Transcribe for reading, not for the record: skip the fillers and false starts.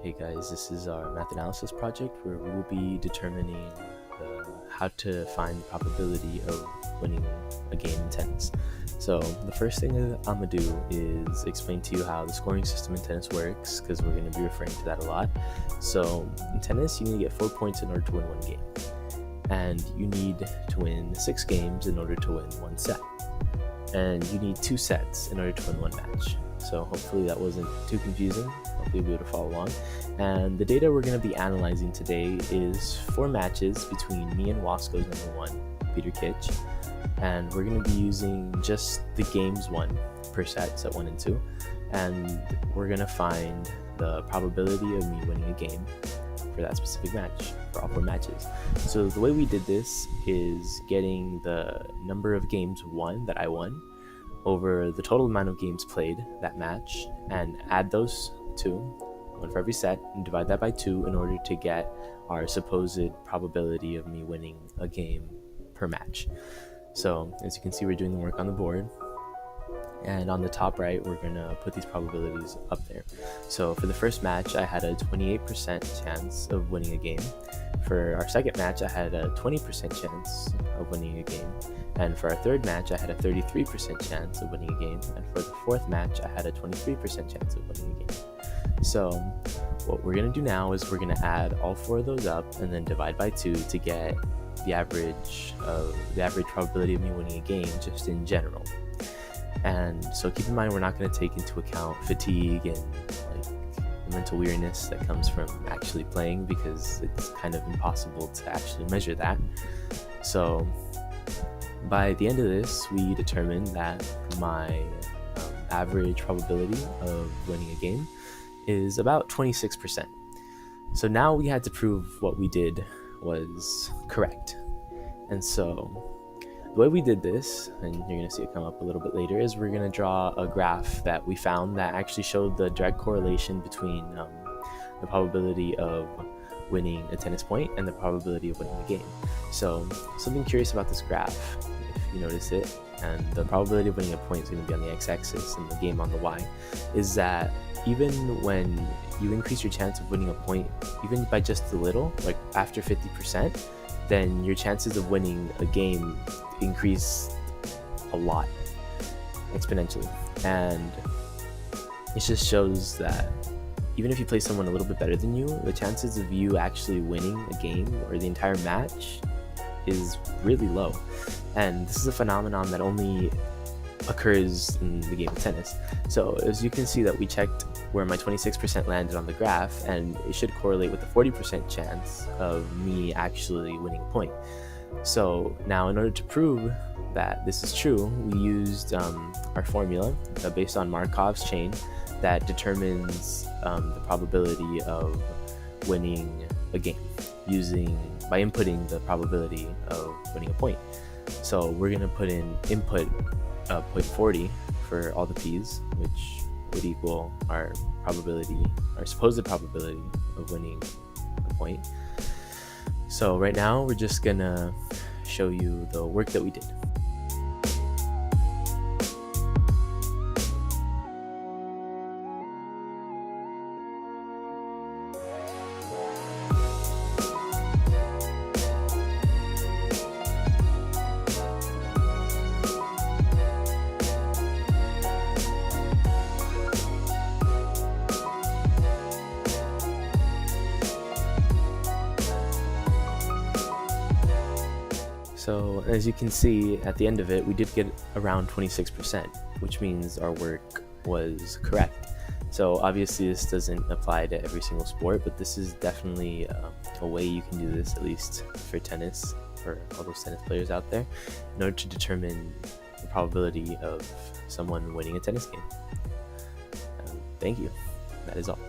Hey guys, this is our math analysis project where we will be determining how to find the probability of winning a game in tennis. So the first thing that I'm going to do is explain to you how the scoring system in tennis works, because we're going to be referring to that a lot. So in tennis, you need to get 4 points in order to win one game. And you need to win 6 games in order to win one set. And you need 2 sets in order to win one match. So hopefully that wasn't too confusing. Hopefully you'll be able to follow along. And the data we're going to be analyzing today is 4 matches between me and Wasco's number 1, Peter Kitch. And we're going to be using just the games won per set 1 and 2. And we're going to find the probability of me winning a game for that specific match, for all 4 matches. So the way we did this is getting the number of games won that I won over the total amount of games played that match, and add those two, one for every set, and divide that by 2 in order to get our supposed probability of me winning a game per match. So as you can see, we're doing the work on the board, and on the top right we're going to put these probabilities up there. So for the first match I had a 28% chance of winning a game. For our second match I had a 20% chance of winning a game, and for our third match I had a 33% chance of winning a game, and for the fourth match I had a 23% chance of winning a game. So what we're going to do now is we're going to add all 4 of those up and then divide by 2 to get the average probability of me winning a game just in general. And so keep in mind, we're not going to take into account fatigue and the mental weariness that comes from actually playing, because it's kind of impossible to actually measure that. So by the end of this, we determined that my average probability of winning a game is about 26%. So now we had to prove what we did was correct. And so the way we did this, and you're going to see it come up a little bit later, is we're going to draw a graph that we found that actually showed the direct correlation between the probability of winning a tennis point and the probability of winning a game. So something curious about this graph, if you notice it, and the probability of winning a point is going to be on the x-axis and the game on the y, is that even when you increase your chance of winning a point, even by just a little, like after 50%, then your chances of winning a game increase a lot, exponentially. And it just shows that even if you play someone a little bit better than you, the chances of you actually winning a game or the entire match is really low. And this is a phenomenon that only occurs in the game of tennis. So as you can see, that we checked where my 26% landed on the graph, and it should correlate with the 40% chance of me actually winning a point. So now, in order to prove that this is true, we used our formula based on Markov's chain that determines the probability of winning a game by inputting the probability of winning a point. So we're going to put in input 0.40 for all the p's, which would equal our supposed probability of winning a point. So right now we're just gonna show you the work that we did. So as you can see, at the end of it, we did get around 26%, which means our work was correct. So obviously this doesn't apply to every single sport, but this is definitely a way you can do this, at least for tennis, for all those tennis players out there, in order to determine the probability of someone winning a tennis game. Thank you. That is all.